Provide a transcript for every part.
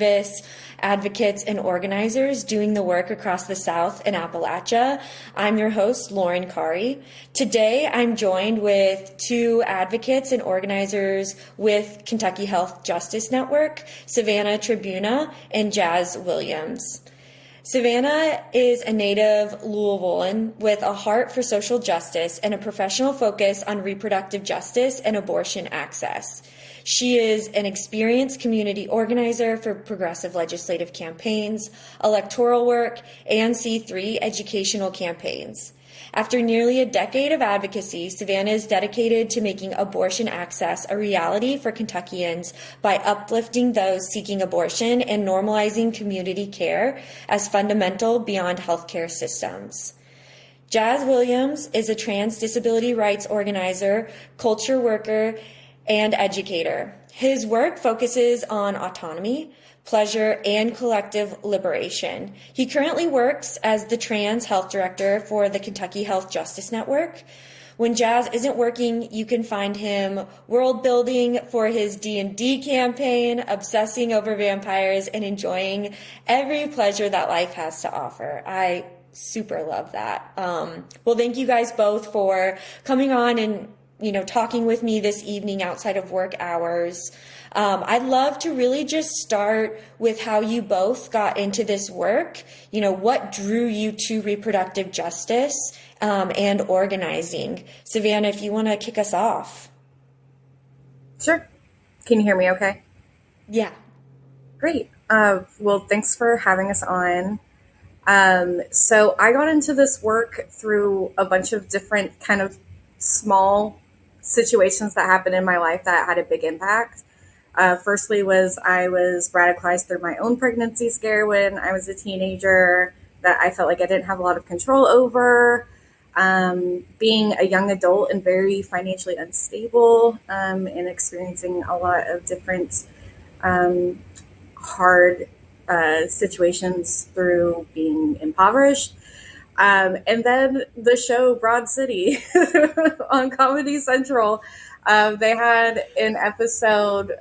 activists, advocates, and organizers doing the work across the South and Appalachia. I'm your host, Lauren Kari. Today, I'm joined with two advocates and organizers with Kentucky Health Justice Network, Savannah Trebuna and Jaz Williams. Savannah is a native Louisvillian with a heart for social justice and a professional focus on reproductive justice and abortion access. She is an experienced community organizer for progressive legislative campaigns, electoral work, and C3 educational campaigns. After nearly a decade of advocacy, Savannah is dedicated to making abortion access a reality for Kentuckians by uplifting those seeking abortion and normalizing community care as fundamental beyond healthcare systems. Jaz Williams is a trans disability rights organizer, culture worker, and educator. His work focuses on autonomy, pleasure, and collective liberation. He currently works as the trans health director for the Kentucky Health Justice Network. When Jaz isn't working, you can find him world building for his D&D campaign, obsessing over vampires, and enjoying every pleasure that life has to offer. I super love that. Well, thank you guys both for coming on and talking with me this evening outside of work hours. I'd love to really just start with how you both got into this work. What drew you to reproductive justice and organizing? Savannah, if you want to kick us off. Sure. Can you hear me okay? Yeah. Great. Well, thanks for having us on. So I got into this work through a bunch of different kind of small situations that happened in my life that had a big impact. Firstly I was radicalized through my own pregnancy scare when I was a teenager that I felt like I didn't have a lot of control over. Being a young adult and very financially unstable, and experiencing a lot of different hard situations through being impoverished. And then the show Broad City on Comedy Central, they had an episode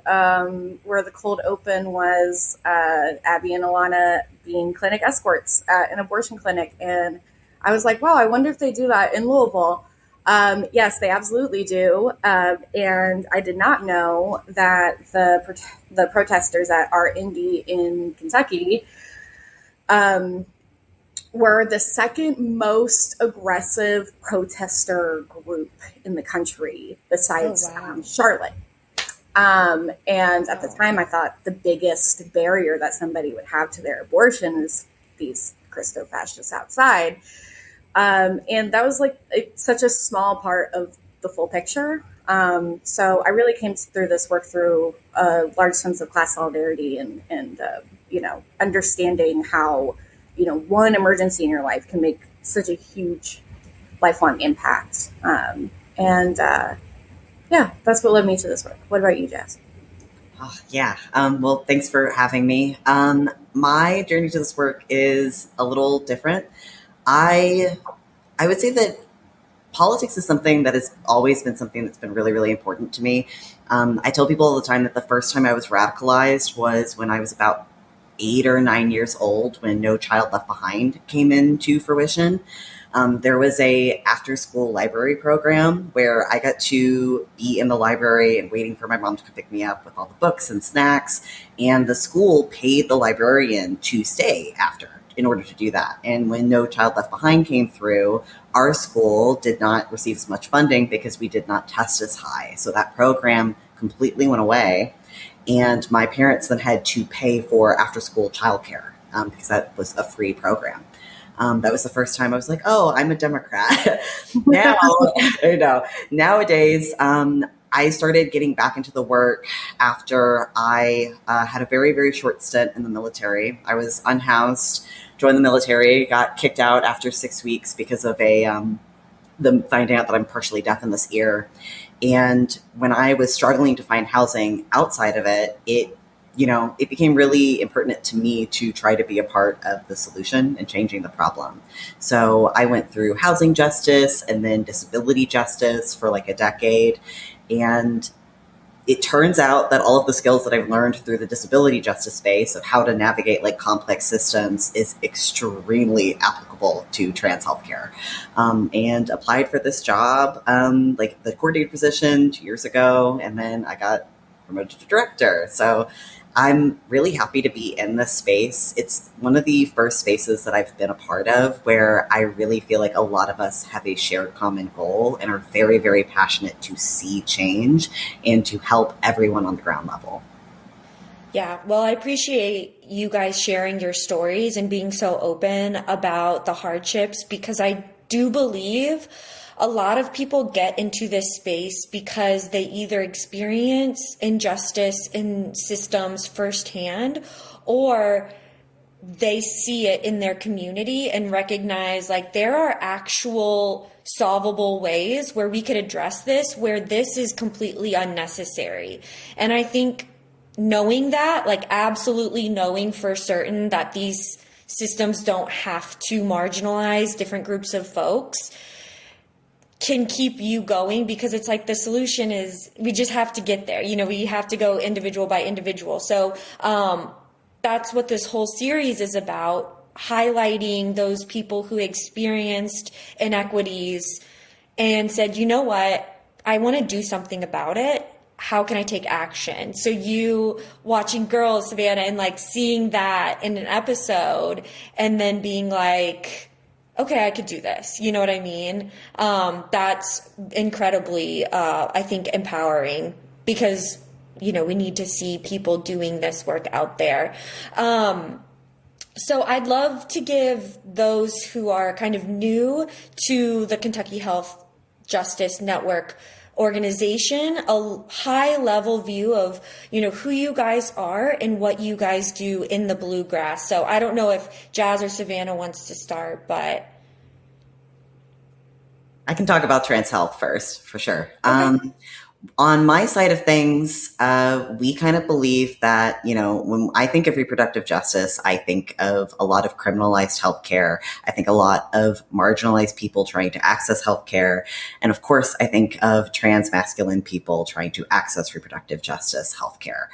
where the cold open was Abby and Alana being clinic escorts at an abortion clinic. And I was like, wow, I wonder if they do that in Louisville. Yes, they absolutely do. And I did not know that the protesters at our Indy in Kentucky were the second most aggressive protester group in the country besides Charlotte. And at the time, I thought the biggest barrier that somebody would have to their abortion is these Christo-fascists outside. And that was such a small part of the full picture. So I really came through this work through a large sense of class solidarity and understanding how one emergency in your life can make such a huge lifelong impact. That's what led me to this work. What about you, Jaz? Well, thanks for having me. My journey to this work is a little different. I would say that politics is something that has always been something that's been really, really important to me. I tell people all the time that the first time I was radicalized was when I was about 8 or 9 years old, when No Child Left Behind came into fruition. There was a after-school library program where I got to be in the library and waiting for my mom to come pick me up with all the books and snacks. And the school paid the librarian to stay after in order to do that. And when No Child Left Behind came through, our school did not receive as much funding because we did not test as high. So that program completely went away. And my parents then had to pay for after-school childcare because that was a free program. That was the first time I was like, oh, I'm a Democrat. Now, nowadays, I started getting back into the work after I had a very, very short stint in the military. I was unhoused, joined the military, got kicked out after 6 weeks because of the finding out that I'm partially deaf in this ear. And when I was struggling to find housing outside of it, it became really impertinent to me to try to be a part of the solution and changing the problem. So I went through housing justice and then disability justice for like a decade. And it turns out that all of the skills that I've learned through the disability justice space of how to navigate like complex systems is extremely applicable to trans healthcare. And applied for this job, like the coordinator position 2 years ago, and then I got promoted to director. So I'm really happy to be in this space. It's one of the first spaces that I've been a part of where I really feel like a lot of us have a shared common goal and are very, very passionate to see change and to help everyone on the ground level. Yeah, well, I appreciate you guys sharing your stories and being so open about the hardships, because I do believe a lot of people get into this space because they either experience injustice in systems firsthand, or they see it in their community and recognize like there are actual solvable ways where we could address this, where this is completely unnecessary. And I think knowing that, like absolutely knowing for certain that these systems don't have to marginalize different groups of folks, can keep you going, because it's like the solution is we just have to get there. You know, we have to go individual by individual. So that's what this whole series is about, highlighting those people who experienced inequities and said, you know what, I want to do something about it. How can I take action? So you watching Girls, Savannah, and like seeing that in an episode and then being like, okay, I could do this. You know what I mean? That's incredibly, I think, empowering, because, you know, we need to see people doing this work out there. So I'd love to give those who are kind of new to the Kentucky Health Justice Network organization a high level view of, you know, who you guys are and what you guys do in the bluegrass. So I don't know if Jaz or Savannah wants to start, but I can talk about trans health first, for sure. Okay. On my side of things, we kind of believe that, you know, when I think of reproductive justice, I think of a lot of criminalized healthcare. I think a lot of marginalized people trying to access healthcare. And of course, I think of trans masculine people trying to access reproductive justice healthcare.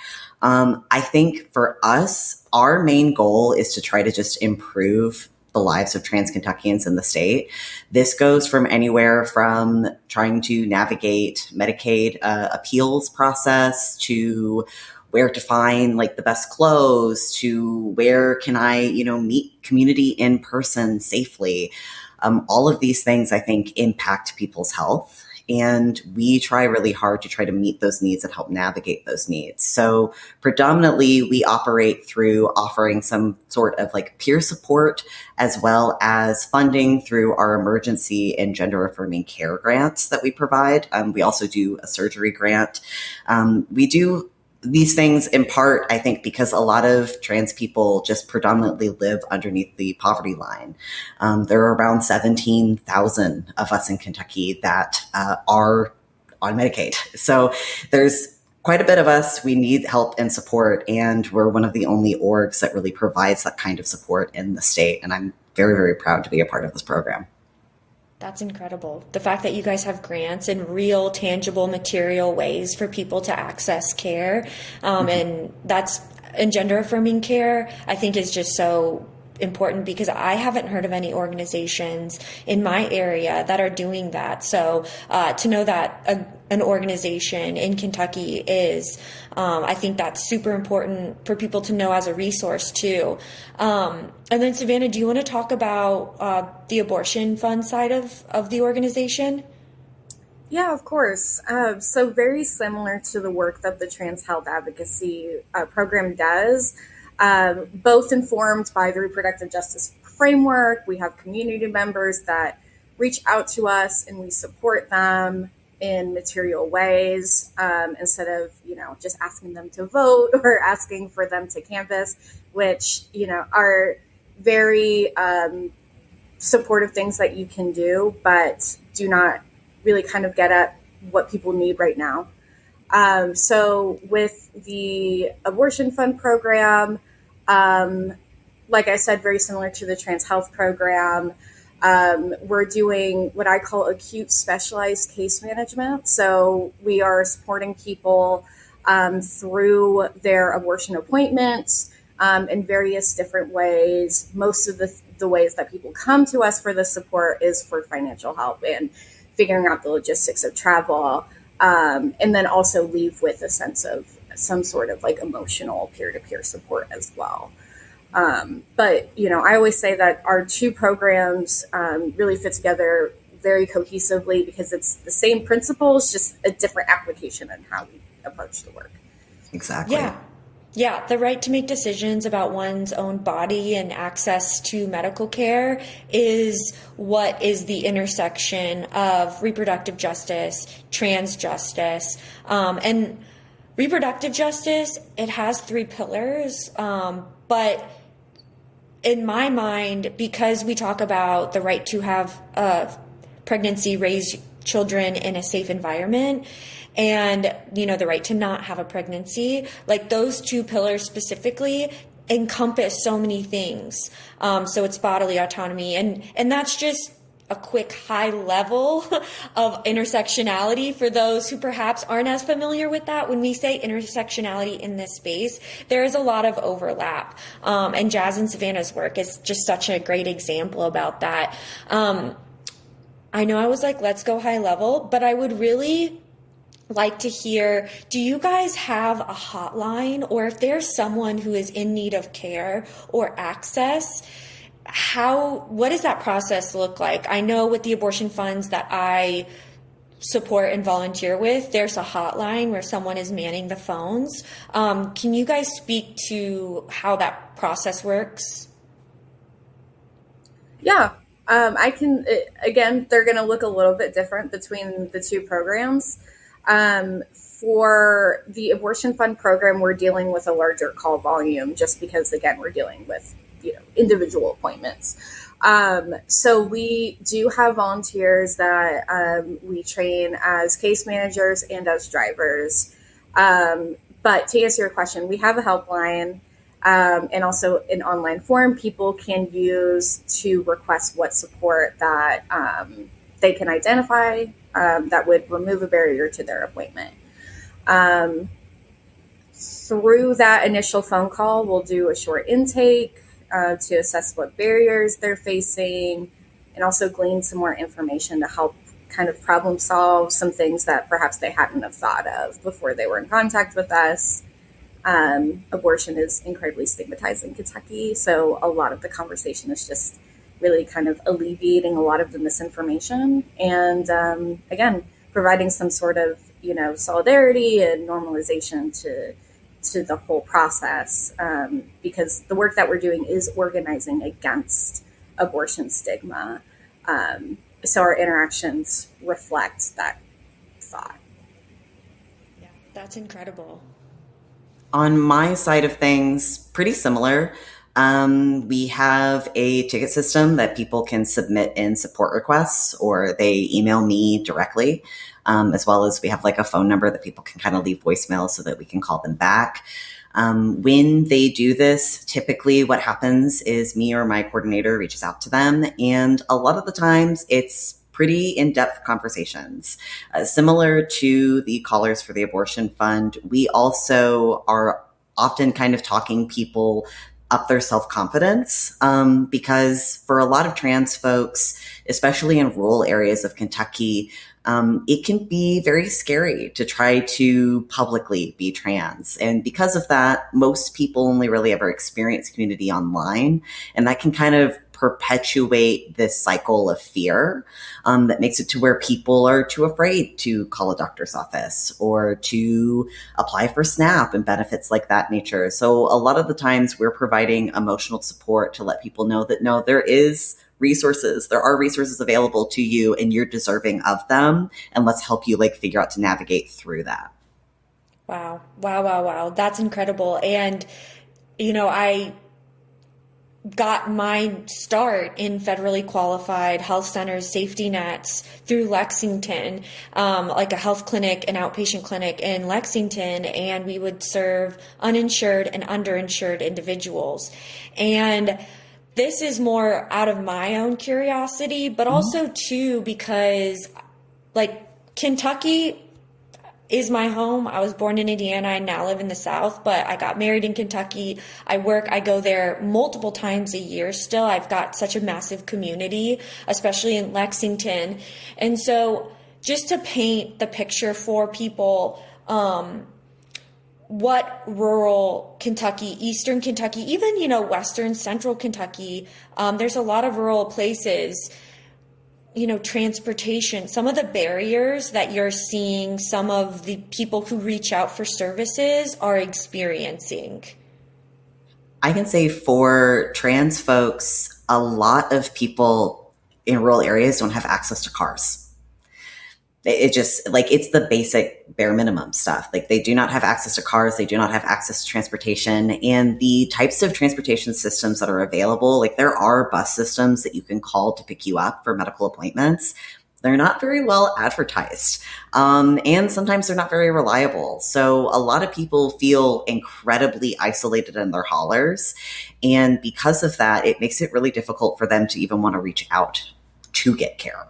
I think for us, our main goal is to try to just improve the lives of trans Kentuckians in the state. This goes from anywhere from trying to navigate Medicaid appeals process to where to find like the best clothes to where can I, you know, meet community in person safely. All of these things I think impact people's health. And we try really hard to try to meet those needs and help navigate those needs. So predominantly we operate through offering some sort of like peer support, as well as funding through our emergency and gender affirming care grants that we provide. We also do a surgery grant. We do these things in part, I think, because a lot of trans people just predominantly live underneath the poverty line. There are around 17,000 of us in Kentucky that are on Medicaid. So there's quite a bit of us. We need help and support, and we're one of the only orgs that really provides that kind of support in the state. And I'm very, very proud to be a part of this program. That's incredible. The fact that you guys have grants and real, tangible, material ways for people to access care, and that's in gender affirming care, I think is just so important, because I haven't heard of any organizations in my area that are doing that. So to know that an organization in Kentucky is, I think that's super important for people to know as a resource too. And then Savannah, do you want to talk about the abortion fund side of the organization? Yeah, of course. So very similar to the work that the Trans Health Advocacy program does, both informed by the Reproductive Justice Framework. We have community members that reach out to us and we support them in material ways, instead of, you know, just asking them to vote or asking for them to canvass, which, you know, are very supportive things that you can do, but do not really kind of get at what people need right now. So with the abortion fund program, like I said, very similar to the trans health program, we're doing what I call acute specialized case management. So we are supporting people through their abortion appointments in various different ways. Most of the ways that people come to us for this support is for financial help and figuring out the logistics of travel, and then also leave with a sense of some sort of like emotional peer-to-peer support as well. But, I always say that our two programs really fit together very cohesively because it's the same principles, just a different application in how we approach the work. Exactly. Yeah, the right to make decisions about one's own body and access to medical care is what is the intersection of reproductive justice, trans justice, and reproductive justice. It has 3 pillars, but in my mind, because we talk about the right to have pregnancy, raise children in a safe environment, and, the right to not have a pregnancy, like those 2 pillars specifically encompass so many things. So it's bodily autonomy. And that's just a quick high level of intersectionality for those who perhaps aren't as familiar with that. When we say intersectionality in this space, there is a lot of overlap. And Jaz and Savannah's work is just such a great example about that. I know I was like, let's go high level, but I would really like to hear, do you guys have a hotline, or if there's someone who is in need of care or access, what does that process look like? I know with the abortion funds that I support and volunteer with, there's a hotline where someone is manning the phones. Can you guys speak to how that process works? Yeah, I can. Again, they're going to look a little bit different between the 2 programs. For the abortion fund program, we're dealing with a larger call volume just because, again, we're dealing with, individual appointments. So we do have volunteers that we train as case managers and as drivers. But to answer your question, we have a helpline and also an online form people can use to request what support that they can identify that would remove a barrier to their appointment. Through that initial phone call, we'll do a short intake to assess what barriers they're facing and also glean some more information to help kind of problem solve some things that perhaps they hadn't have thought of before they were in contact with us. Abortion is incredibly stigmatized in Kentucky, so a lot of the conversation is just really kind of alleviating a lot of the misinformation and, again, providing some sort of, solidarity and normalization to the whole process, because the work that we're doing is organizing against abortion stigma. So our interactions reflect that thought. Yeah, that's incredible. On my side of things, pretty similar. We have a ticket system that people can submit in support requests, or they email me directly, as well as we have like a phone number that people can kind of leave voicemail so that we can call them back. When they do this, typically what happens is me or my coordinator reaches out to them, and a lot of the times it's pretty in-depth conversations. Similar to the callers for the abortion fund, we also are often kind of talking people up their self-confidence, because for a lot of trans folks, especially in rural areas of Kentucky, it can be very scary to try to publicly be trans. And because of that, most people only really ever experience community online, and that can kind of perpetuate this cycle of fear that makes it to where people are too afraid to call a doctor's office or to apply for SNAP and benefits like that nature. So a lot of the times we're providing emotional support to let people know that no, there are resources available to you and you're deserving of them, and let's help you figure out to navigate through that. Wow. That's incredible. And I got my start in federally qualified health centers, safety nets through Lexington, like a health clinic, an outpatient clinic in Lexington, and we would serve uninsured and underinsured individuals. And this is more out of my own curiosity, but also too because Kentucky, is my home. I was born in Indiana. I now live in the South, but I got married in Kentucky. I go there multiple times a year still. I've got such a massive community, especially in Lexington. And so just to paint the picture for people, what rural Kentucky, Eastern Kentucky, even, Western, Central Kentucky, there's a lot of rural places, transportation, some of the barriers that you're seeing some of the people who reach out for services are experiencing. I can say for trans folks, a lot of people in rural areas don't have access to cars. It just it's the basic bare minimum stuff. They do not have access to cars. They do not have access to transportation, and the types of transportation systems that are available, there are bus systems that you can call to pick you up for medical appointments. They're not very well advertised. And sometimes they're not very reliable. So a lot of people feel incredibly isolated in their hollers. And because of that, it makes it really difficult for them to even want to reach out to get care.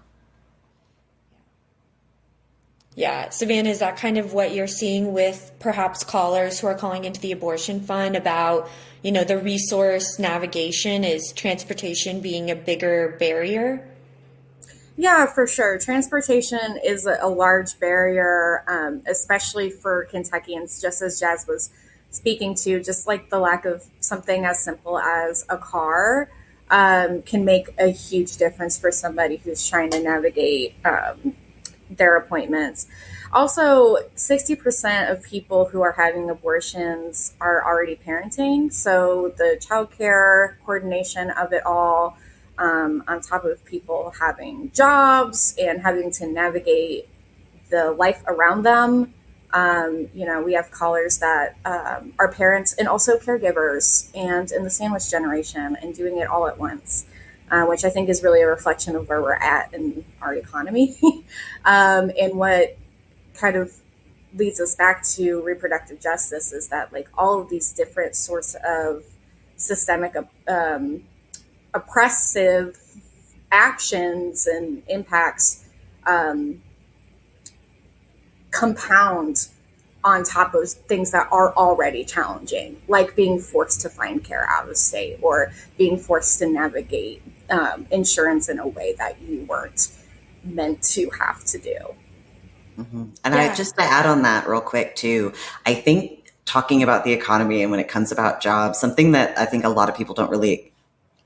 Yeah. Savannah, is that kind of what you're seeing with perhaps callers who are calling into the abortion fund about, the resource navigation? Is transportation being a bigger barrier? Yeah, for sure. Transportation is a large barrier, especially for Kentuckians, just as Jaz was speaking to, just like the lack of something as simple as a car can make a huge difference for somebody who's trying to navigate their appointments. Also, 60% of people who are having abortions are already parenting. So the childcare coordination of it all, on top of people having jobs and having to navigate the life around them. We have callers that are parents and also caregivers and in the sandwich generation and doing it all at once. Which I think is really a reflection of where we're at in our economy. And what kind of leads us back to reproductive justice is that all of these different sorts of systemic oppressive actions and impacts compound on top of things that are already challenging, like being forced to find care out of state or being forced to navigate insurance in a way that you weren't meant to have to do. Mm-hmm. And I just to add on that real quick too, I think talking about the economy and when it comes about jobs, something that I think a lot of people don't really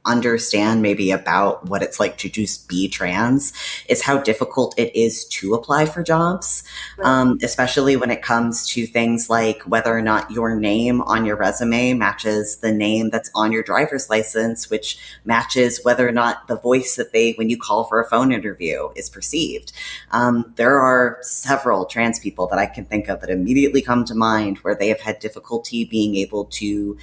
understand maybe about what it's like to just be trans is how difficult it is to apply for jobs, right. Especially when it comes to things like whether or not your name on your resume matches the name that's on your driver's license, which matches whether or not the voice that when you call for a phone interview is perceived. There are several trans people that I can think of that immediately come to mind where they have had difficulty being able to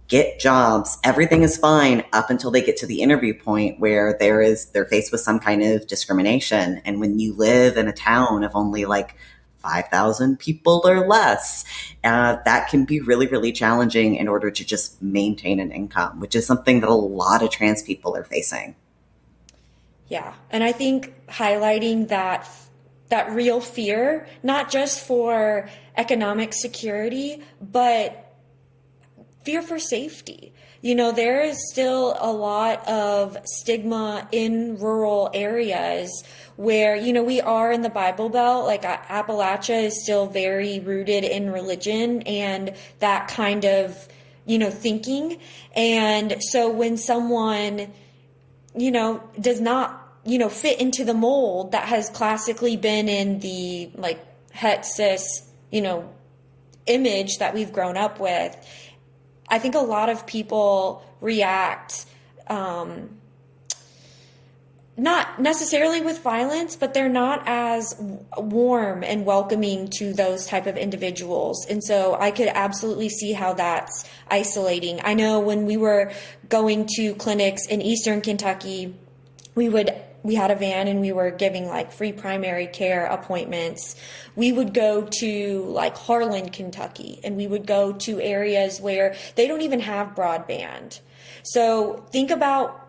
get jobs. Everything is fine up until they get to the interview point where they're faced with some kind of discrimination. And when you live in a town of only 5,000 people or less, that can be really, really challenging in order to just maintain an income, which is something that a lot of trans people are facing. Yeah. And I think highlighting that real fear, not just for economic security, but fear for safety. There is still a lot of stigma in rural areas where, we are in the Bible Belt, Appalachia is still very rooted in religion and that kind of, thinking. And so when someone, does not, fit into the mold that has classically been in the het cis, image that we've grown up with, I think a lot of people react not necessarily with violence, but they're not as warm and welcoming to those type of individuals. And so I could absolutely see how that's isolating. I know when we were going to clinics in Eastern Kentucky, we had a van and we were giving free primary care appointments. We would go to Harlan, Kentucky, and we would go to areas where they don't even have broadband. So think about,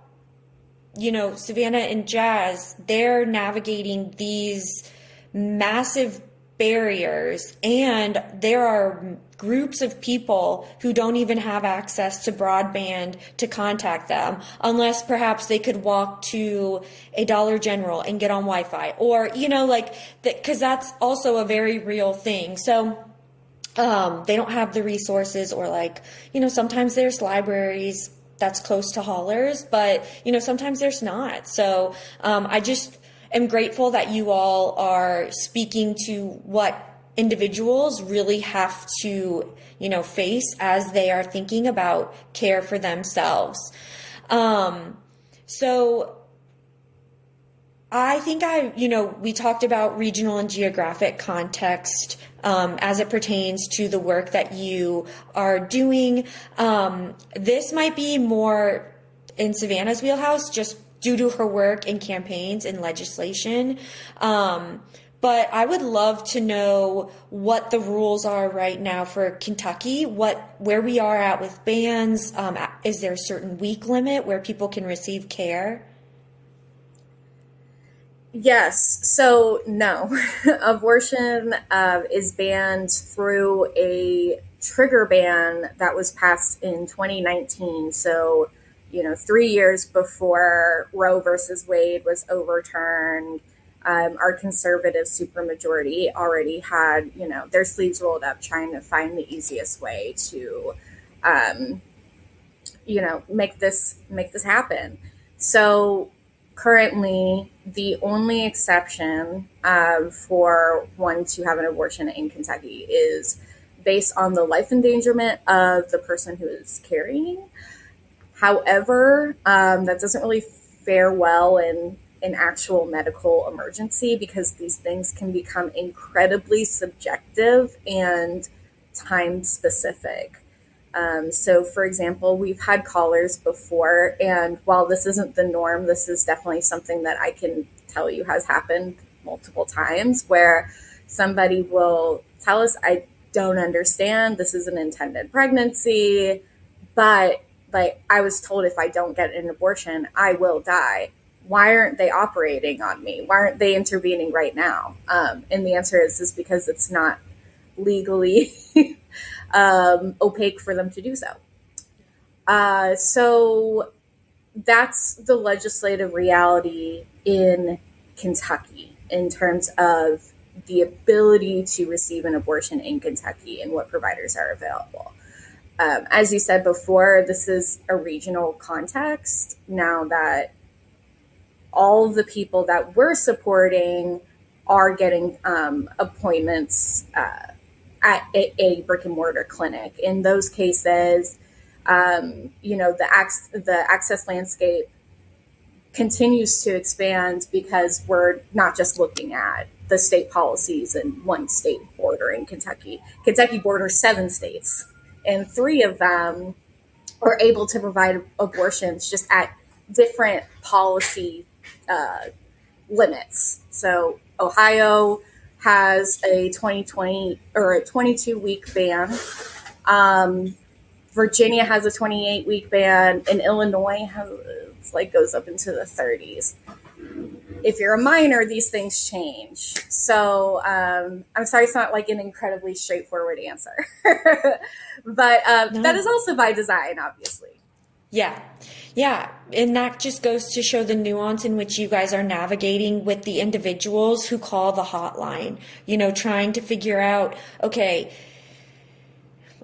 Savannah and Jaz, they're navigating these massive barriers, and there are groups of people who don't even have access to broadband to contact them unless perhaps they could walk to a Dollar General and get on Wi-Fi, or like that, because that's also a very real thing. So they don't have the resources, or sometimes there's libraries that's close to haulers, but sometimes there's not. So I just am grateful that you all are speaking to what individuals really have to, face as they are thinking about care for themselves. So I think we talked about regional and geographic context as it pertains to the work that you are doing. This might be more in Savannah's wheelhouse, just due to her work in campaigns and legislation. But I would love to know what the rules are right now for Kentucky, where we are at with bans. Is there a certain week limit where people can receive care? Yes. So no, abortion is banned through a trigger ban that was passed in 2019. So, 3 years before Roe versus Wade was overturned, our conservative supermajority already had, their sleeves rolled up trying to find the easiest way to, make this happen. So currently, the only exception for one to have an abortion in Kentucky is based on the life endangerment of the person who is carrying. However, that doesn't really fare well in an actual medical emergency, because these things can become incredibly subjective and time specific. So, for example, we've had callers before, and while this isn't the norm, this is definitely something that I can tell you has happened multiple times, where somebody will tell us, I don't understand, this is an intended pregnancy, but I was told if I don't get an abortion, I will die. Why aren't they operating on me? Why aren't they intervening right now? And the answer is because it's not legally opaque for them to do so. So that's the legislative reality in Kentucky in terms of the ability to receive an abortion in Kentucky and what providers are available. As you said before, this is a regional context now that all the people that we're supporting are getting appointments at a brick and mortar clinic. In those cases, the access landscape continues to expand because we're not just looking at the state policies in one state bordering Kentucky. Kentucky borders 7 states, and 3 of them are able to provide abortions just at different policy limits. So Ohio has a 2020 or a 22-week ban. Virginia has a 28-week ban, and Illinois goes up into the 30s. If you're a minor, these things change. So I'm sorry, it's not an incredibly straightforward answer, but no. That is also by design, obviously. Yeah. And that just goes to show the nuance in which you guys are navigating with the individuals who call the hotline, trying to figure out, okay,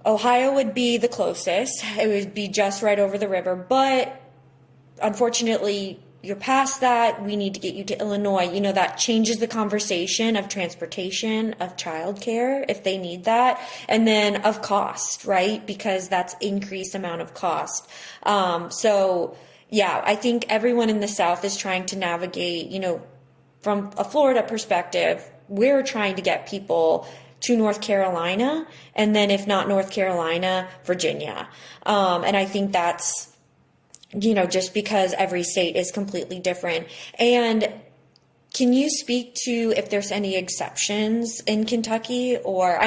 Ohio would be the closest. It would be just right over the river. But unfortunately, you're past that. We need to get you to Illinois. That changes the conversation of transportation, of childcare, if they need that, and then of cost, right? Because that's increased amount of cost. So, yeah, I think everyone in the South is trying to navigate, from a Florida perspective, we're trying to get people to North Carolina, and then if not North Carolina, Virginia. And I think that's, just because every state is completely different. And can you speak to if there's any exceptions in Kentucky? Or,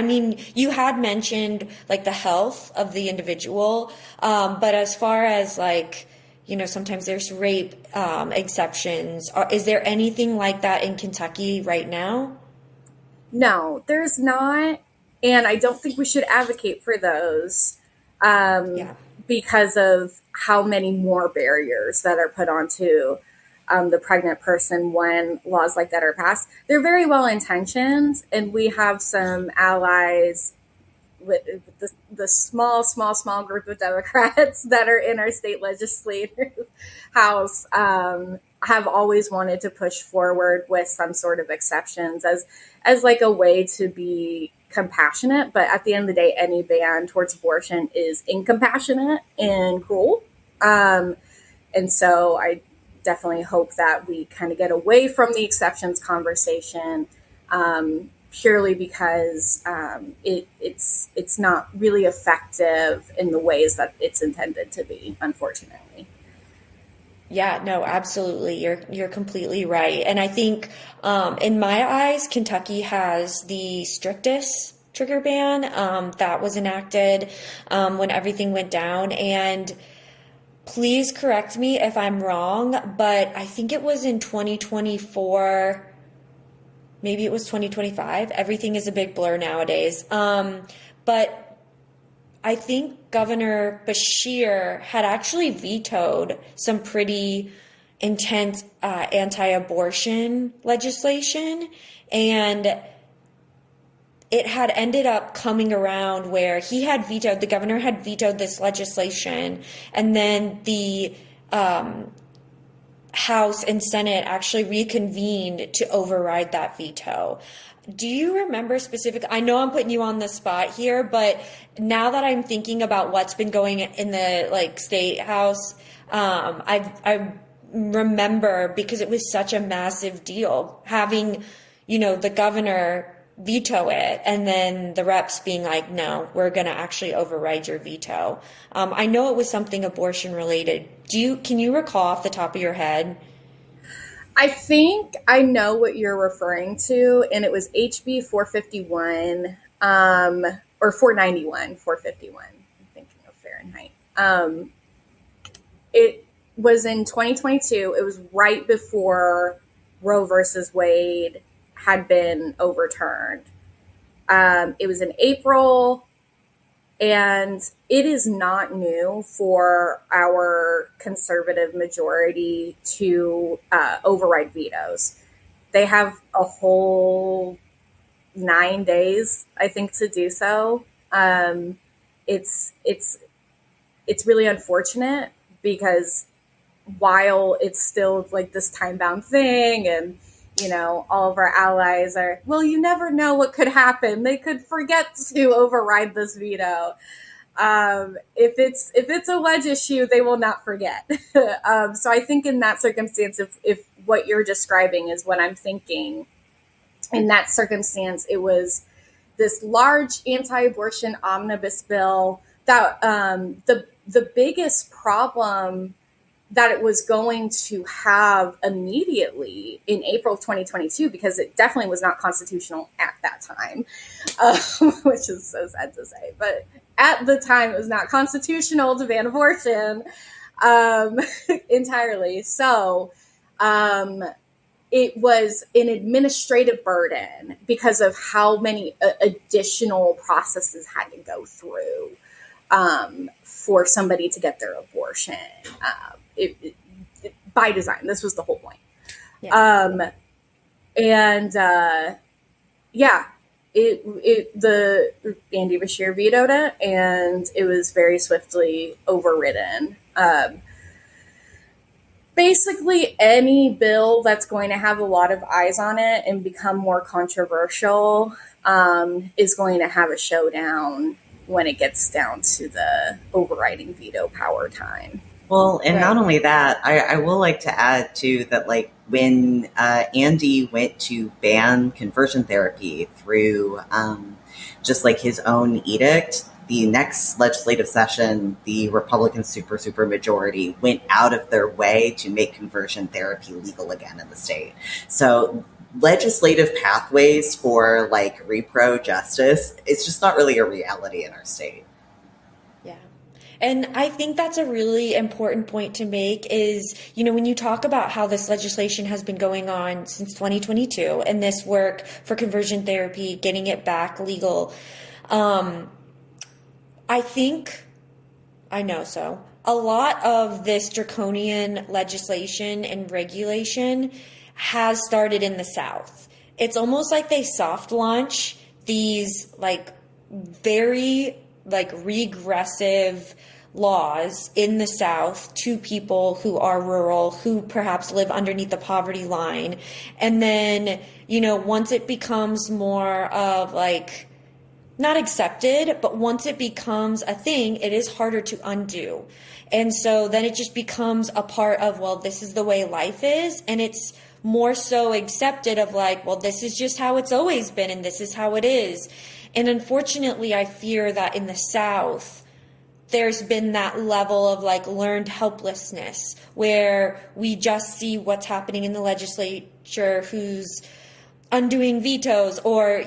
you had mentioned the health of the individual, but as far as sometimes there's rape exceptions. Is there anything like that in Kentucky right now? No, there's not. And I don't think we should advocate for those because of how many more barriers that are put onto the pregnant person when laws like that are passed. They're very well intentioned, and we have some allies with the small group of Democrats that are in our state legislative house have always wanted to push forward with some sort of exceptions as like a way to be compassionate. But at the end of the day, any ban towards abortion is incompassionate and cruel. And so I definitely hope that we kind of get away from the exceptions conversation, purely because it's not really effective in the ways that it's intended to be, unfortunately. Yeah, no, absolutely. You're completely right. And I think in my eyes, Kentucky has the strictest trigger ban that was enacted when everything went down. And please correct me if I'm wrong, but I think it was in 2024. Maybe it was 2025. Everything is a big blur nowadays. But I think Governor Beshear had actually vetoed some pretty intense anti-abortion legislation, and it had ended up coming around where the governor had vetoed this legislation, and then the House and Senate actually reconvened to override that veto. Do you remember I know I'm putting you on the spot here, but now that I'm thinking about what's been going in the state house, I remember, because it was such a massive deal, having, the governor veto it and then the reps being like, no, we're going to actually override your veto. I know it was something abortion related. Can you recall off the top of your head? I think I know what you're referring to, and it was HB 451, or 491, 451. I'm thinking of Fahrenheit. It was in 2022. It was right before Roe versus Wade had been overturned. It was in April. And it is not new for our conservative majority to override vetoes. They have a whole 9 days, I think, to do so. It's really unfortunate because while it's still like this time-bound thing, and all of our allies are, well, you never know what could happen. They could forget to override this veto. If it's a wedge issue, they will not forget. So I think in that circumstance, if what you're describing is what I'm thinking, in that circumstance, it was this large anti-abortion omnibus bill that the biggest problem that it was going to have immediately in April of 2022, because it definitely was not constitutional at that time, which is so sad to say. But at the time, it was not constitutional to ban abortion entirely. So it was an administrative burden because of how many additional processes had to go through for somebody to get their abortion. By design, this was the whole point. Yeah. The Andy Beshear vetoed it, and it was very swiftly overridden. Basically, any bill that's going to have a lot of eyes on it and become more controversial is going to have a showdown when it gets down to the overriding veto power time. Well, and not only that, I will like to add too that when Andy went to ban conversion therapy through just his own edict, the next legislative session, the Republican super majority went out of their way to make conversion therapy legal again in the state. So legislative pathways for repro justice, it's just not really a reality in our state. Yeah. And I think that's a really important point to make is, when you talk about how this legislation has been going on since 2022 and this work for conversion therapy, getting it back legal, a lot of this draconian legislation and regulation has started in the South. It's almost like they soft launch these very regressive laws in the South to people who are rural, who perhaps live underneath the poverty line. And then, once it becomes more of not accepted, but once it becomes a thing, it is harder to undo. And so then it just becomes a part of, well, this is the way life is. And it's more so accepted of this is just how it's always been and this is how it is. And unfortunately, I fear that in the South, there's been that level of learned helplessness where we just see what's happening in the legislature, who's undoing vetoes or,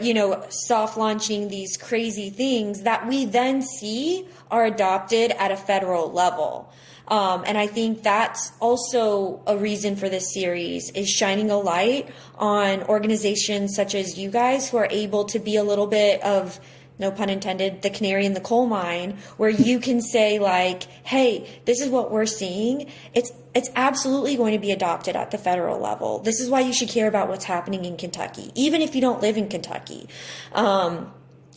soft launching these crazy things that we then see are adopted at a federal level. And I think that's also a reason for this series is shining a light on organizations such as you guys who are able to be a little bit of, no pun intended, the canary in the coal mine, where you can say hey, this is what we're seeing. It's absolutely going to be adopted at the federal level. This is why you should care about what's happening in Kentucky, even if you don't live in Kentucky.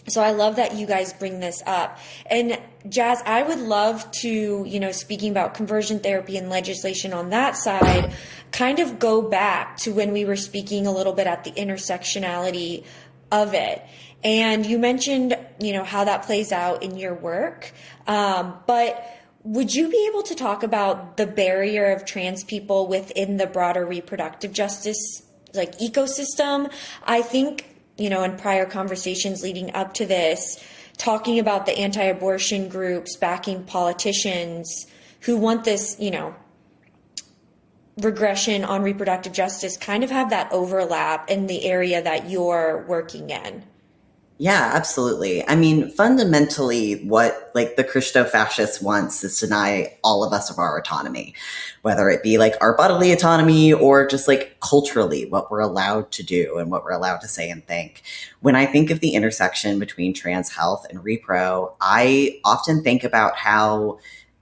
So I love that you guys bring this up. And Jaz, I would love to, speaking about conversion therapy and legislation on that side, kind of go back to when we were speaking a little bit at the intersectionality of it. And you mentioned, how that plays out in your work. But would you be able to talk about the barrier of trans people within the broader reproductive justice ecosystem? I think, in prior conversations leading up to this, talking about the anti-abortion groups backing politicians who want this, regression on reproductive justice kind of have that overlap in the area that you're working in. Yeah, absolutely. I mean, fundamentally, what the Christo-fascist wants is to deny all of us of our autonomy, whether it be our bodily autonomy or just culturally what we're allowed to do and what we're allowed to say and think. When I think of the intersection between trans health and repro, I often think about how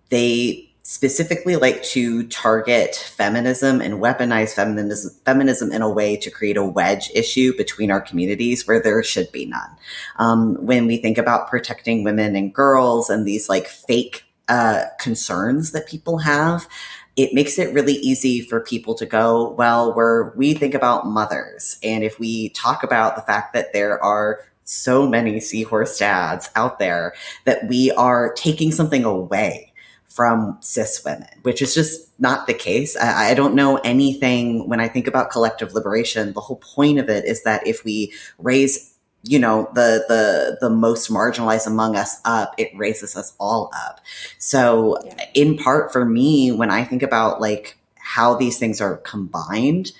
they specifically like to target feminism and weaponize feminism in a way to create a wedge issue between our communities where there should be none. When we think about protecting women and girls and these fake concerns that people have, it makes it really easy for people to go, well, we think about mothers. And if we talk about the fact that there are so many seahorse dads out there, that we are taking something away from cis women, which is just not the case. I don't know anything when I think about collective liberation. The whole point of it is that if we raise, the most marginalized among us up, it raises us all up. So in part for me, when I think about how these things are combined,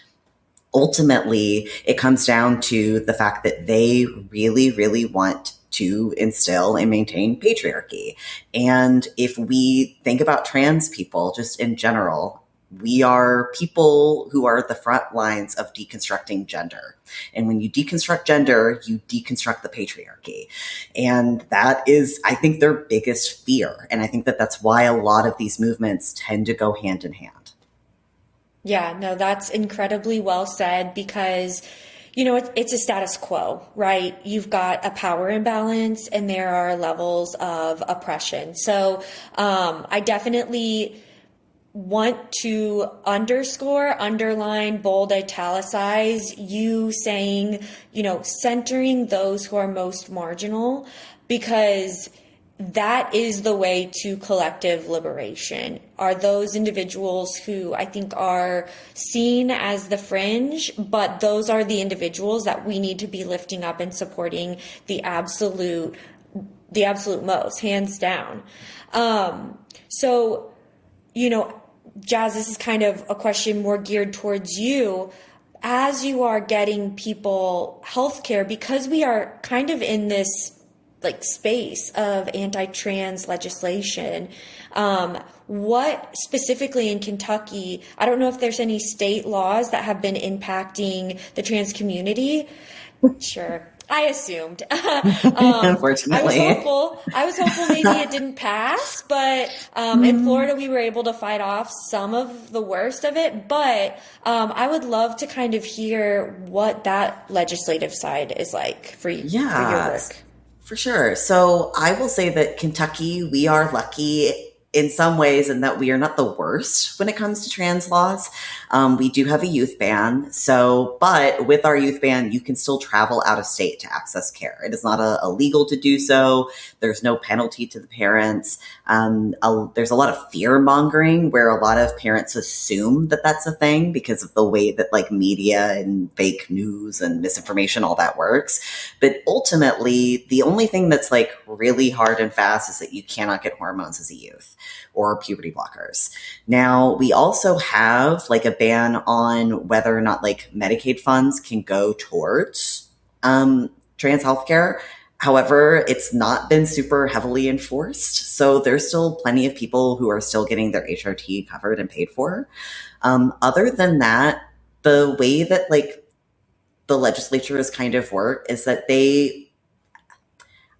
ultimately it comes down to the fact that they really, really want to instill and maintain patriarchy. And if we think about trans people just in general, we are people who are at the front lines of deconstructing gender. And when you deconstruct gender, you deconstruct the patriarchy. And that is, I think, their biggest fear. And I think that that's why a lot of these movements tend to go hand in hand. Yeah, no, that's incredibly well said because it's a status quo, right? You've got a power imbalance and there are levels of oppression. So I definitely want to underscore, underline, bold, italicize you saying, centering those who are most marginal, because that is the way to collective liberation, are those individuals who I think are seen as the fringe, but those are the individuals that we need to be lifting up and supporting the absolute most, hands down. So, Jaz, this is kind of a question more geared towards you. As you are getting people healthcare, because we are kind of in this like space of anti-trans legislation. What specifically in Kentucky, I don't know if there's any state laws that have been impacting the trans community. Sure. I assumed. Unfortunately. I was hopeful maybe it didn't pass, but in Florida we were able to fight off some of the worst of it. But I would love to kind of hear what that legislative side is like for you, for your work. For sure. So I will say that Kentucky, we are lucky in some ways in that we are not the worst when it comes to trans laws. We do have a youth ban. But with our youth ban, you can still travel out of state to access care. It is not illegal to do so. There's no penalty to the parents. There's a lot of fear mongering where a lot of parents assume that that's a thing because of the way that like media and fake news and misinformation, all that works. But ultimately, the only thing that's like really hard and fast is that you cannot get hormones as a youth or puberty blockers. Now, we also have like a ban on whether or not like Medicaid funds can go towards trans healthcare. However, it's not been super heavily enforced. So there's still plenty of people who are still getting their HRT covered and paid for. Other than that, the way that like the legislature has kind of worked is that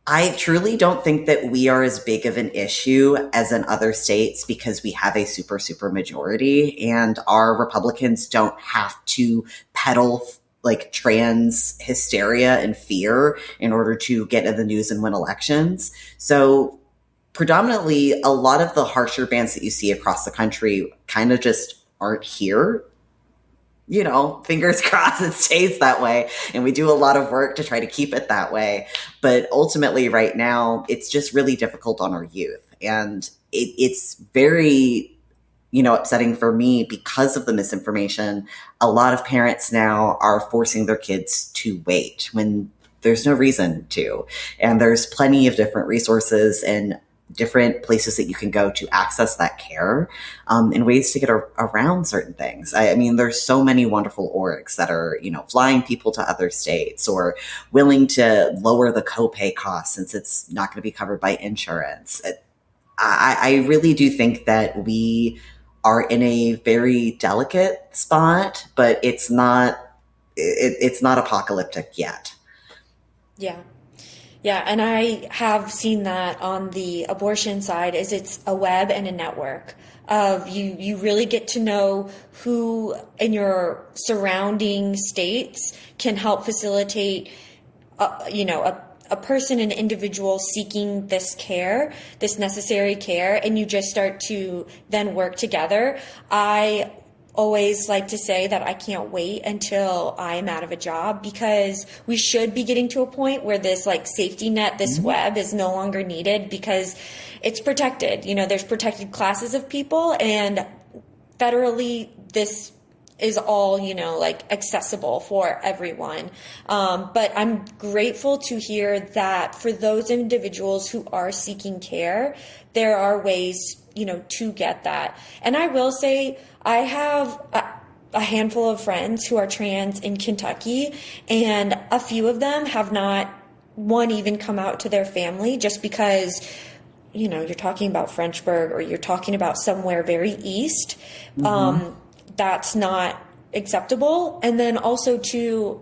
I truly don't think that we are as big of an issue as in other states because we have a super, super majority and our Republicans don't have to peddle like trans hysteria and fear in order to get in the news and win elections. So predominantly a lot of the harsher bans that you see across the country kind of just aren't here. You know, fingers crossed it stays that way. And we do a lot of work to try to keep it that way. But ultimately right now, it's just really difficult on our youth. And it's very, upsetting for me because of the misinformation. A lot of parents now are forcing their kids to wait when there's no reason to. And there's plenty of different resources and different places that you can go to access that care and ways to get around certain things. I mean, there's so many wonderful orgs that are, flying people to other states or willing to lower the copay costs since it's not going to be covered by insurance. I really do think that we are in a very delicate spot, but it's not apocalyptic yet. Yeah. Yeah, and I have seen that on the abortion side is it's a web and a network of you really get to know who in your surrounding states can help facilitate, a person, an individual seeking this care, this necessary care, and you just start to then work together. I always like to say that I can't wait until I'm out of a job because we should be getting to a point where this like safety net, this web is no longer needed because it's protected. There's protected classes of people and federally this is all, accessible for everyone. But I'm grateful to hear that for those individuals who are seeking care, there are ways, to get that. And I will say, I have a handful of friends who are trans in Kentucky, and a few of them have not, even come out to their family just because, you're talking about Frenchburg or you're talking about somewhere very east. That's not acceptable. And then also to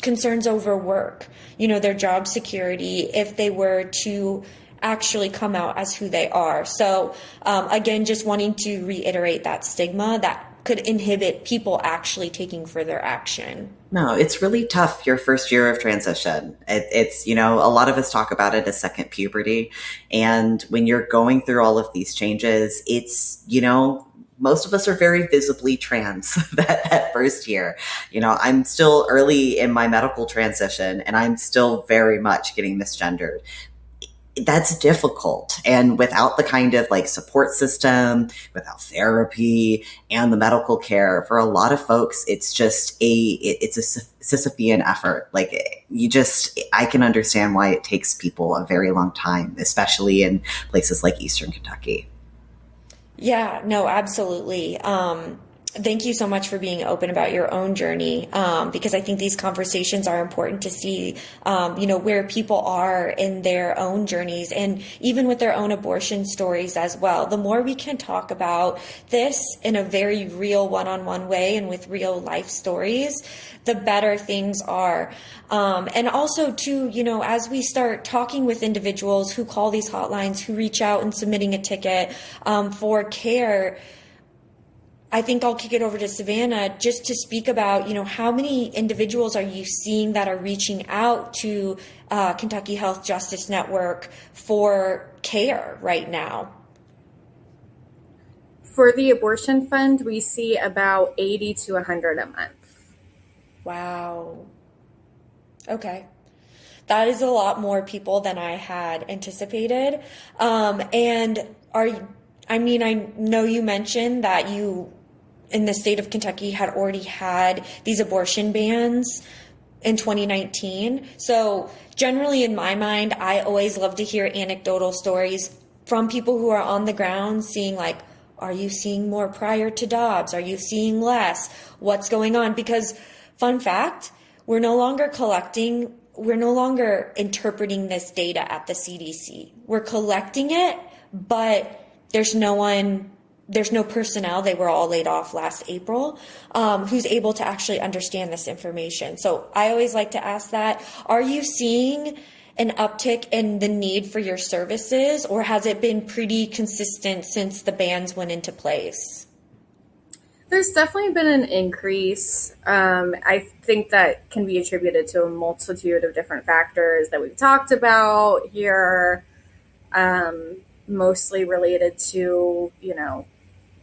concerns over work, their job security, if they were to actually come out as who they are. So again, just wanting to reiterate that stigma that could inhibit people actually taking further action. No, it's really tough your first year of transition. It's, a lot of us talk about it as second puberty. And when you're going through all of these changes, it's, most of us are very visibly trans that first year. I'm still early in my medical transition and I'm still very much getting misgendered. That's difficult. And without the kind of like support system, without therapy and the medical care for a lot of folks, it's just it's a Sisyphean effort. Like I can understand why it takes people a very long time, especially in places like Eastern Kentucky. Yeah, no, absolutely. Thank you so much for being open about your own journey, because I think these conversations are important to see, where people are in their own journeys and even with their own abortion stories as well. The more we can talk about this in a very real one-on-one way and with real life stories, the better things are. And also too, as we start talking with individuals who call these hotlines, who reach out and submitting a ticket for care, I think I'll kick it over to Savannah just to speak about, how many individuals are you seeing that are reaching out to Kentucky Health Justice Network for care right now? For the abortion fund, we see about 80 to 100 a month. Wow. Okay. That is a lot more people than I had anticipated. I know you mentioned that you, in the state of Kentucky, had already had these abortion bans in 2019. So generally in my mind, I always love to hear anecdotal stories from people who are on the ground seeing like, are you seeing more prior to Dobbs? Are you seeing less? What's going on? Because fun fact, we're no longer interpreting this data at the CDC. We're collecting it, but there's no personnel, they were all laid off last April, who's able to actually understand this information. So I always like to ask that, are you seeing an uptick in the need for your services, or has it been pretty consistent since the bans went into place? There's definitely been an increase. I think that can be attributed to a multitude of different factors that we've talked about here, mostly related to,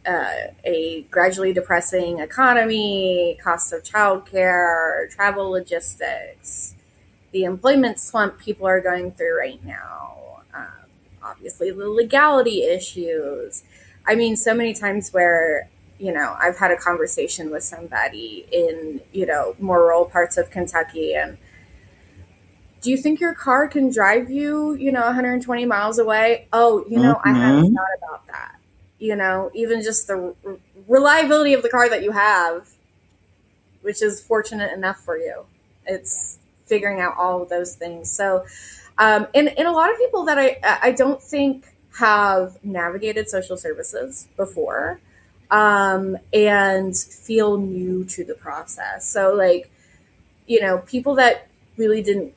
a gradually depressing economy, cost of childcare, travel logistics, the employment slump people are going through right now, obviously the legality issues. I mean, so many times where, I've had a conversation with somebody in, more rural parts of Kentucky, and do you think your car can drive you, 120 miles away? Oh, I hadn't thought about that. Even just the reliability of the car that you have, which is fortunate enough for you. It's figuring out all of those things. So, and a lot of people that I don't think have navigated social services before, and feel new to the process. So people that really didn't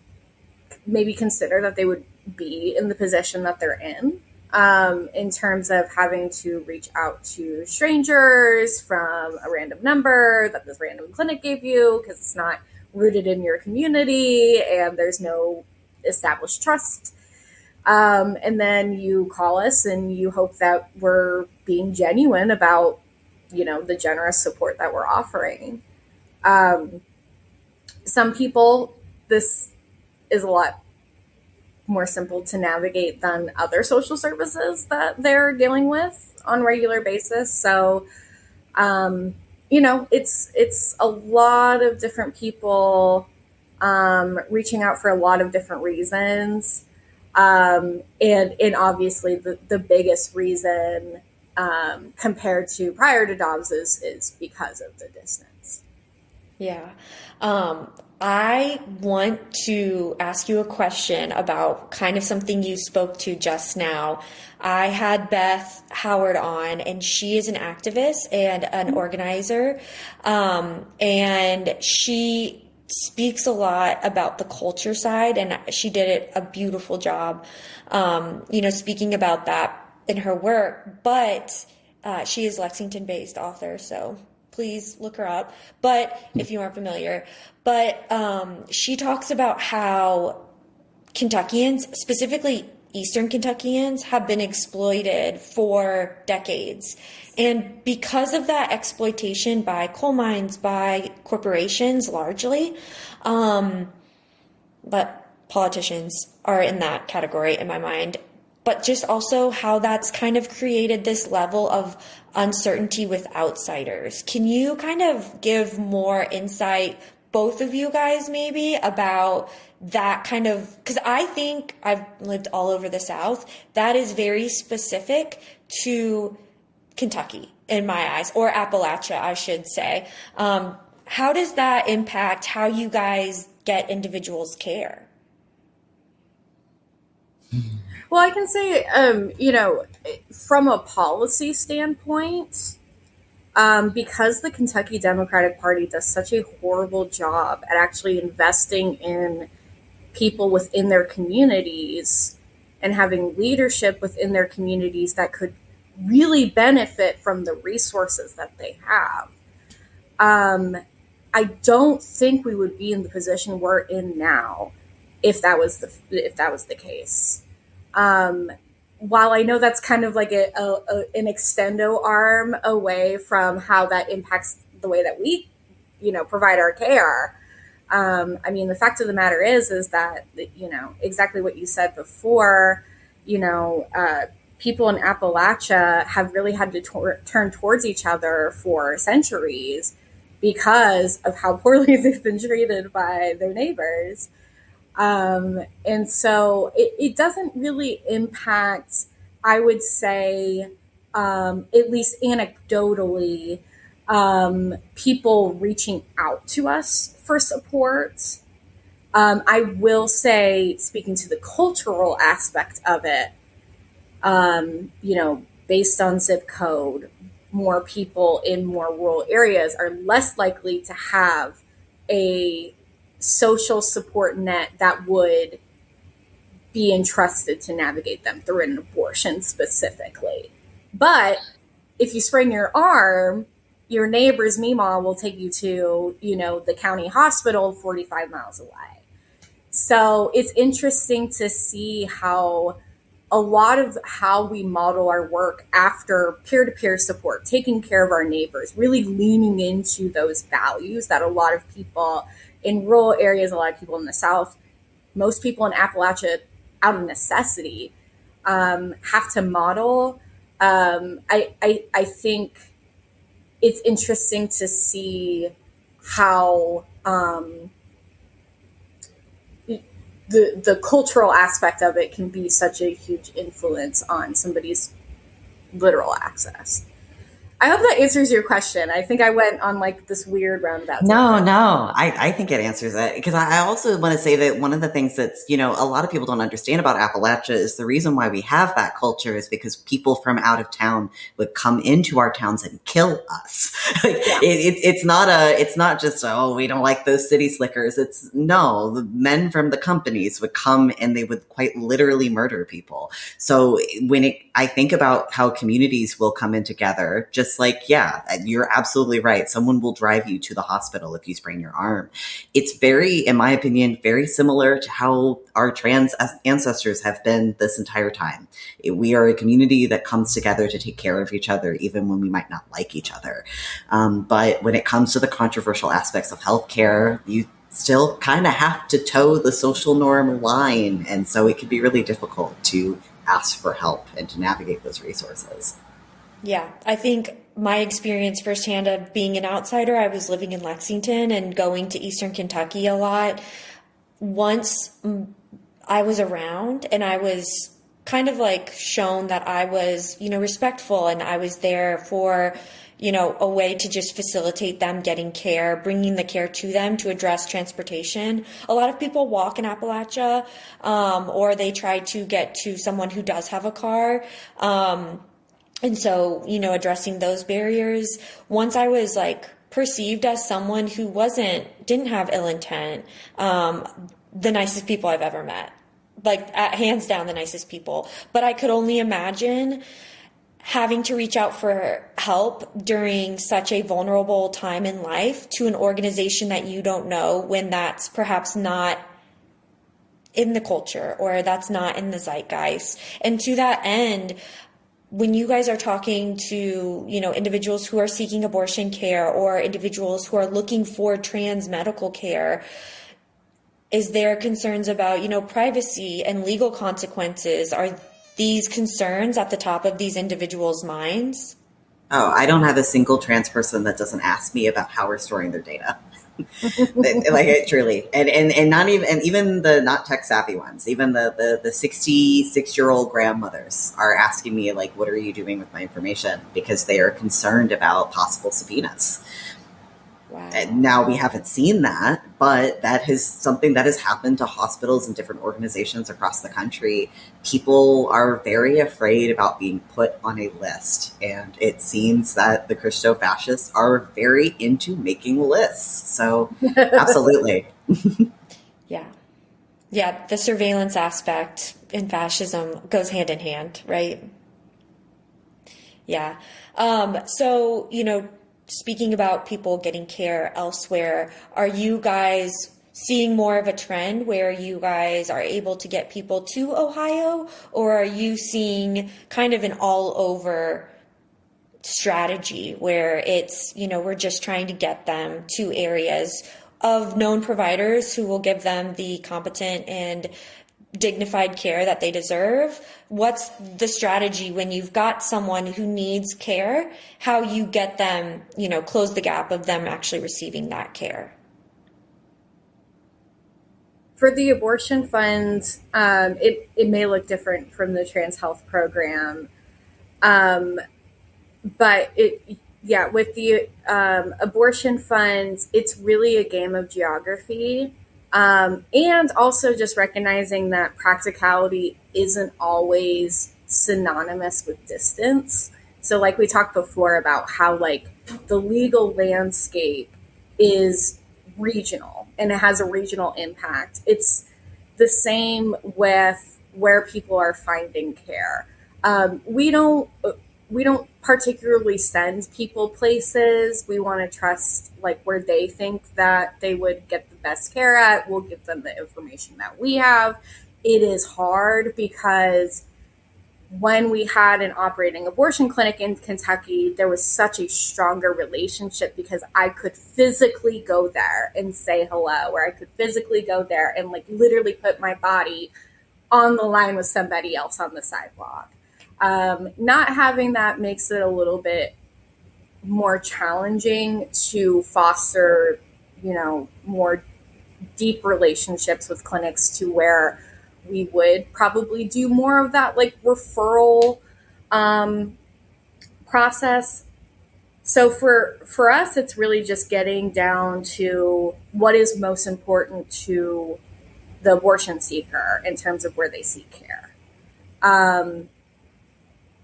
maybe consider that they would be in the position that they're in terms of having to reach out to strangers from a random number that this random clinic gave you because it's not rooted in your community and there's no established trust. And then you call us and you hope that we're being genuine about, the generous support that we're offering. Some people, this is a lot more simple to navigate than other social services that they're dealing with on a regular basis. So, it's a lot of different people reaching out for a lot of different reasons. And obviously the biggest reason compared to prior to Dobbs is because of the distance. Yeah. I want to ask you a question about kind of something you spoke to just now. I had Beth Howard on, and she is an activist and an organizer, and she speaks a lot about the culture side, and she did a beautiful job, speaking about that in her work, but she is Lexington-based author, so please look her up. But if you aren't familiar, she talks about how Kentuckians, specifically Eastern Kentuckians, have been exploited for decades. And because of that exploitation by coal mines, by corporations largely, but politicians are in that category in my mind, but just also how that's kind of created this level of uncertainty with outsiders. Can you kind of give more insight, both of you guys maybe, about that kind of, because I think I've lived all over the South, that is very specific to Kentucky. in my eyes, or Appalachia, I should say. How does that impact how you guys get individuals care? Well, I can say, from a policy standpoint, because the Kentucky Democratic Party does such a horrible job at actually investing in people within their communities and having leadership within their communities that could really benefit from the resources that they have. I don't think we would be in the position we're in now if that was the case. While I know that's kind of like an extendo arm away from how that impacts the way that we, provide our care. The fact of the matter is that, exactly what you said before, people in Appalachia have really had to turn towards each other for centuries because of how poorly they've been treated by their neighbors. And so it doesn't really impact, I would say, at least anecdotally, people reaching out to us for support. I will say, speaking to the cultural aspect of it, based on zip code, more people in more rural areas are less likely to have a social support net that would be entrusted to navigate them through an abortion specifically. But if you sprain your arm, your neighbor's Meemaw will take you to, the county hospital 45 miles away. So it's interesting to see how a lot of how we model our work after peer-to-peer support, taking care of our neighbors, really leaning into those values that a lot of people in rural areas, a lot of people in the South, most people in Appalachia, out of necessity, have to model. I think it's interesting to see how the cultural aspect of it can be such a huge influence on somebody's literal access. I hope that answers your question. I think I went on like this weird roundabout. No, I think it answers it, because I also want to say that one of the things that's, a lot of people don't understand about Appalachia is the reason why we have that culture is because people from out of town would come into our towns and kill us. It's not just, we don't like those city slickers. It's no, the men from the companies would come and they would quite literally murder people. So I think about how communities will come in together, just like, yeah, you're absolutely right. Someone will drive you to the hospital if you sprain your arm. It's very, in my opinion, very similar to how our trans ancestors have been this entire time. We are a community that comes together to take care of each other, even when we might not like each other. But when it comes to the controversial aspects of healthcare, you still kind of have to toe the social norm line. And so it can be really difficult to ask for help and to navigate those resources. Yeah, I think my experience firsthand of being an outsider, I was living in Lexington and going to Eastern Kentucky a lot. Once I was around and I was kind of like shown that I was, respectful, and I was there for, a way to just facilitate them getting care, bringing the care to them to address transportation. A lot of people walk in Appalachia, or they try to get to someone who does have a car. And so, addressing those barriers, once I was like perceived as someone who didn't have ill intent, the nicest people I've ever met, like hands down the nicest people. But I could only imagine having to reach out for help during such a vulnerable time in life to an organization that you don't know, when that's perhaps not in the culture or that's not in the zeitgeist. And to that end, when you guys are talking to, individuals who are seeking abortion care or individuals who are looking for trans medical care, is there concerns about, privacy and legal consequences? Are these concerns at the top of these individuals' minds? Oh, I don't have a single trans person that doesn't ask me about how we're storing their data. Like it truly, and not even, and even the not tech savvy ones, even the 66-year-old grandmothers are asking me, like, what are you doing with my information? Because they are concerned about possible subpoenas. Wow. And now we haven't seen that, but that is something that has happened to hospitals and different organizations across the country. People are very afraid about being put on a list, and it seems that the Christo-fascists are very into making lists. So, absolutely. Yeah. Yeah, the surveillance aspect in fascism goes hand in hand, right? Yeah. So, speaking about people getting care elsewhere, are you guys seeing more of a trend where you guys are able to get people to Ohio, or are you seeing kind of an all over strategy where it's, we're just trying to get them to areas of known providers who will give them the competent and dignified care that they deserve? What's the strategy when you've got someone who needs care, how you get them, close the gap of them actually receiving that care? For the abortion funds, it may look different from the trans health program. But with the abortion funds, it's really a game of geography. And also just recognizing that practicality isn't always synonymous with distance. So like we talked before about how like the legal landscape is regional and it has a regional impact. It's the same with where people are finding care. We don't particularly send people places. We want to trust like where they think that they would get the best care at. We'll give them the information that we have. It is hard because when we had an operating abortion clinic in Kentucky, there was such a stronger relationship because I could physically go there and say hello, or I could physically go there and like literally put my body on the line with somebody else on the sidewalk. Not having that makes it a little bit more challenging to foster, more deep relationships with clinics to where we would probably do more of that like referral process. So for us, it's really just getting down to what is most important to the abortion seeker in terms of where they seek care.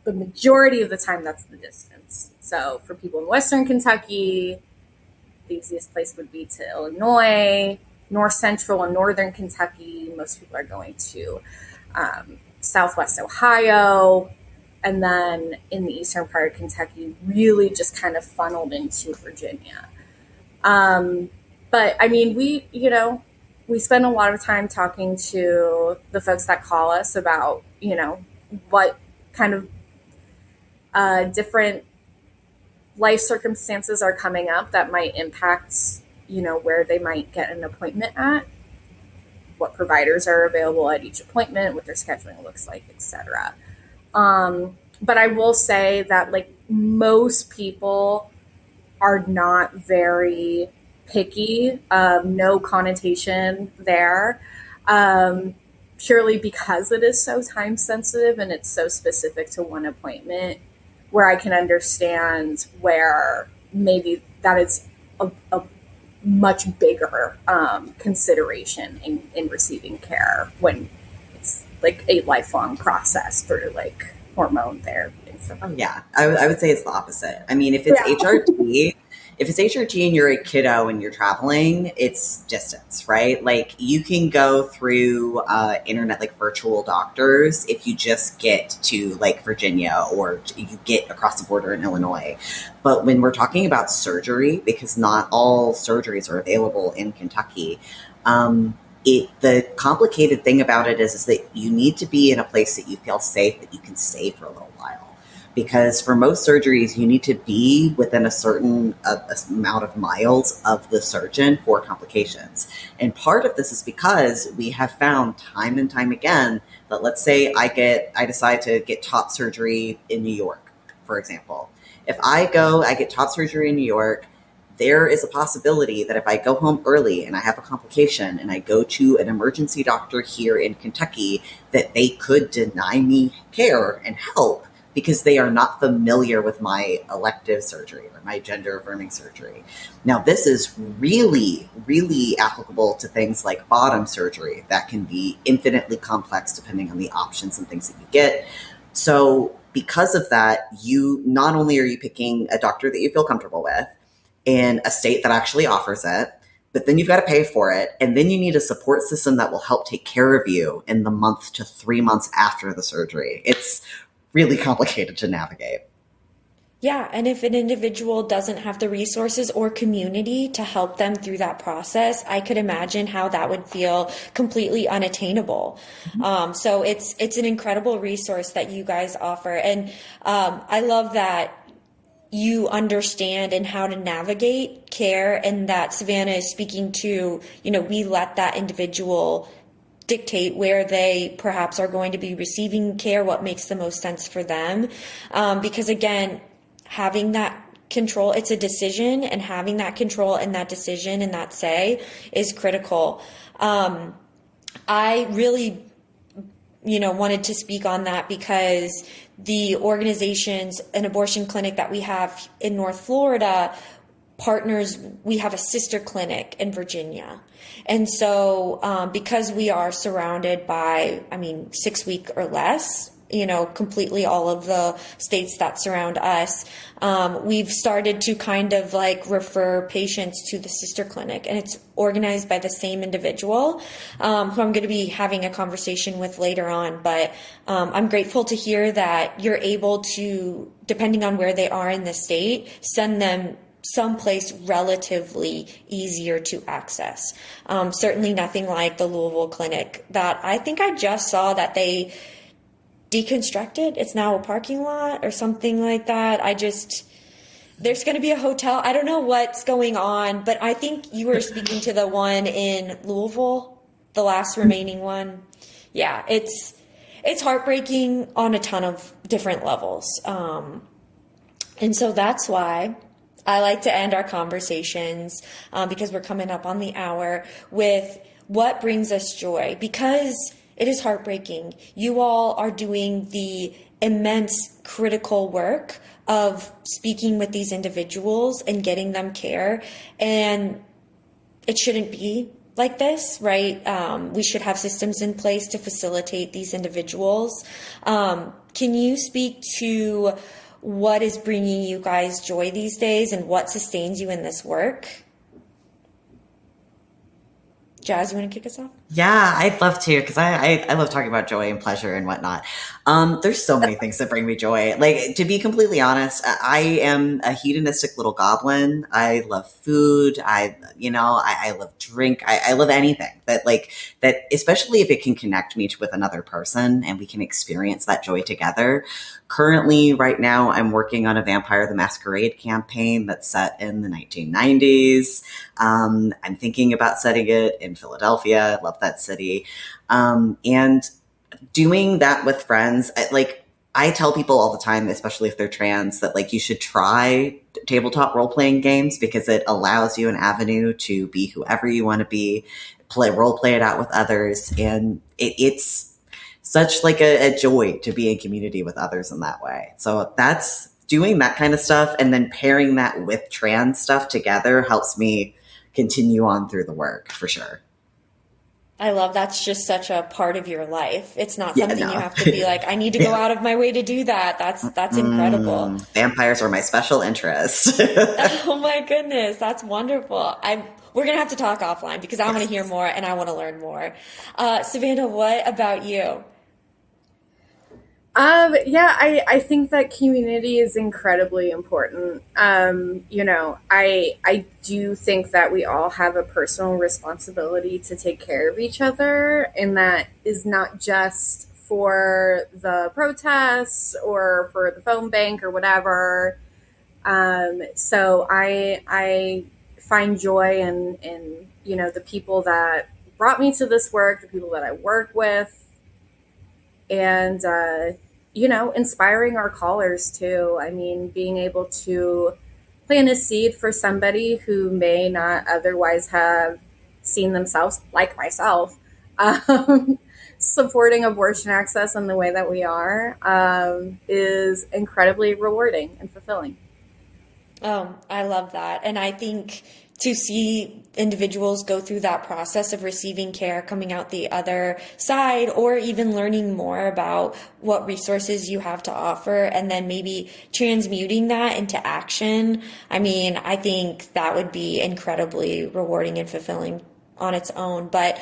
The majority of the time, that's the distance. So for people in Western Kentucky, the easiest place would be to Illinois. North Central and Northern Kentucky, most people are going to Southwest Ohio. And then in the eastern part of Kentucky, really just kind of funneled into Virginia. But I mean, we spend a lot of time talking to the folks that call us about, what kind of different life circumstances are coming up that might impact, where they might get an appointment at, what providers are available at each appointment, what their scheduling looks like, etc. But I will say that like most people are not very picky, no connotation there, purely because it is so time sensitive and it's so specific to one appointment, where I can understand where maybe that is a much bigger consideration in receiving care when it's like a lifelong process through like hormone therapy and stuff. Yeah, I would say it's the opposite. I mean, if it's HRT, if it's HRT and you're a kiddo and you're traveling, it's distance, right? Like you can go through internet, like virtual doctors, if you just get to like Virginia or you get across the border in Illinois. But when we're talking about surgery, because not all surgeries are available in Kentucky, the complicated thing about it is that you need to be in a place that you feel safe, that you can stay for a little while. Because for most surgeries, you need to be within a certain amount of miles of the surgeon for complications. And part of this is because we have found time and time again that, let's say I decide to get top surgery in New York, for example. If I get top surgery in New York, there is a possibility that if I go home early and I have a complication and I go to an emergency doctor here in Kentucky, that they could deny me care and help because they are not familiar with my elective surgery or my gender affirming surgery. Now, this is really, really applicable to things like bottom surgery that can be infinitely complex depending on the options and things that you get. So because of that, you not only are you picking a doctor that you feel comfortable with in a state that actually offers it, but then you've got to pay for it. And then you need a support system that will help take care of you in the month to 3 months after the surgery. It's really complicated to navigate. Yeah, and if an individual doesn't have the resources or community to help them through that process, I could imagine how that would feel completely unattainable. So it's an incredible resource that you guys offer. And I love that you understand and how to navigate care, and that Savannah is speaking to, we let that individual dictate where they perhaps are going to be receiving care, what makes the most sense for them. Because again, having that control, it's a decision, and having that control and that decision and that say is critical. I really, wanted to speak on that because the organizations, an abortion clinic that we have in North Florida, partners, we have a sister clinic in Virginia. And so because we are surrounded by, 6 week or less, completely all of the states that surround us, we've started to kind of like refer patients to the sister clinic, and it's organized by the same individual who I'm going to be having a conversation with later on. But I'm grateful to hear that you're able to, depending on where they are in the state, send them someplace relatively easier to access. Certainly nothing like the Louisville clinic that I think I just saw that they deconstructed. It's now a parking lot or something like that. There's going to be a hotel. I don't know what's going on, but I think you were speaking to the one in Louisville, the last remaining one. Yeah, it's heartbreaking on a ton of different levels. And so that's why I like to end our conversations, because we're coming up on the hour, with what brings us joy, because it is heartbreaking. You all are doing the immense critical work of speaking with these individuals and getting them care. And it shouldn't be like this, right? We should have systems in place to facilitate these individuals. Can you speak to what is bringing you guys joy these days and what sustains you in this work? Jaz, you want to kick us off? Yeah, I'd love to, because I love talking about joy and pleasure and whatnot. There's so many things that bring me joy. Like, to be completely honest, I am a hedonistic little goblin. I love food. I love drink. I love anything that, especially if it can connect me with another person and we can experience that joy together. Currently, right now, I'm working on a Vampire the Masquerade campaign that's set in the 1990s. I'm thinking about setting it in Philadelphia. I love that city. And doing that with friends, I tell people all the time, especially if they're trans, that you should try tabletop role-playing games, because it allows you an avenue to be whoever you want to be, role play it out with others. And it's such a joy to be in community with others in that way. So that's doing that kind of stuff. And then pairing that with trans stuff together helps me continue on through the work, for sure. I love that's just such a part of your life. It's not something you have to be like, I need to go out of my way to do that. That's incredible. Vampires are my special interest. Oh my goodness. That's wonderful. We're going to have to talk offline, because I want to hear more and I want to learn more. Savannah, what about you? I think that community is incredibly important. I do think that we all have a personal responsibility to take care of each other, and that is not just for the protests or for the phone bank or whatever. So I find joy in the people that brought me to this work, the people that I work with, and, inspiring our callers too. I mean, being able to plant a seed for somebody who may not otherwise have seen themselves, like myself, um, supporting abortion access in the way that we are, is incredibly rewarding and fulfilling. Oh, I love that. And I think to see individuals go through that process of receiving care, coming out the other side, or even learning more about what resources you have to offer, and then maybe transmuting that into action. I mean, I think that would be incredibly rewarding and fulfilling on its own. But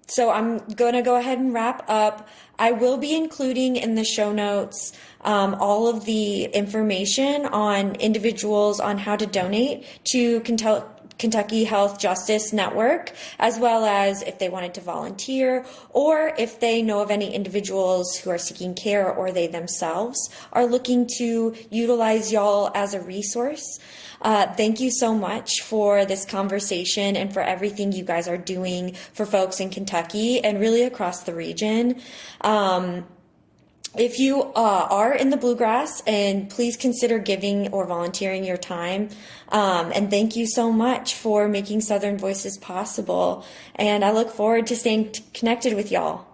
so I'm going to go ahead and wrap up. I will be including in the show notes all of the information on individuals on how to donate to Kentucky Health Justice Network, as well as if they wanted to volunteer, or if they know of any individuals who are seeking care or they themselves are looking to utilize y'all as a resource. Thank you so much for this conversation and for everything you guys are doing for folks in Kentucky and really across the region. If you are in the Bluegrass, and please consider giving or volunteering your time. And thank you so much for making Southern Voices possible. And I look forward to staying connected with y'all.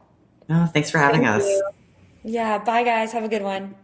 Oh, thanks for having us. You. Yeah, bye guys. Have a good one.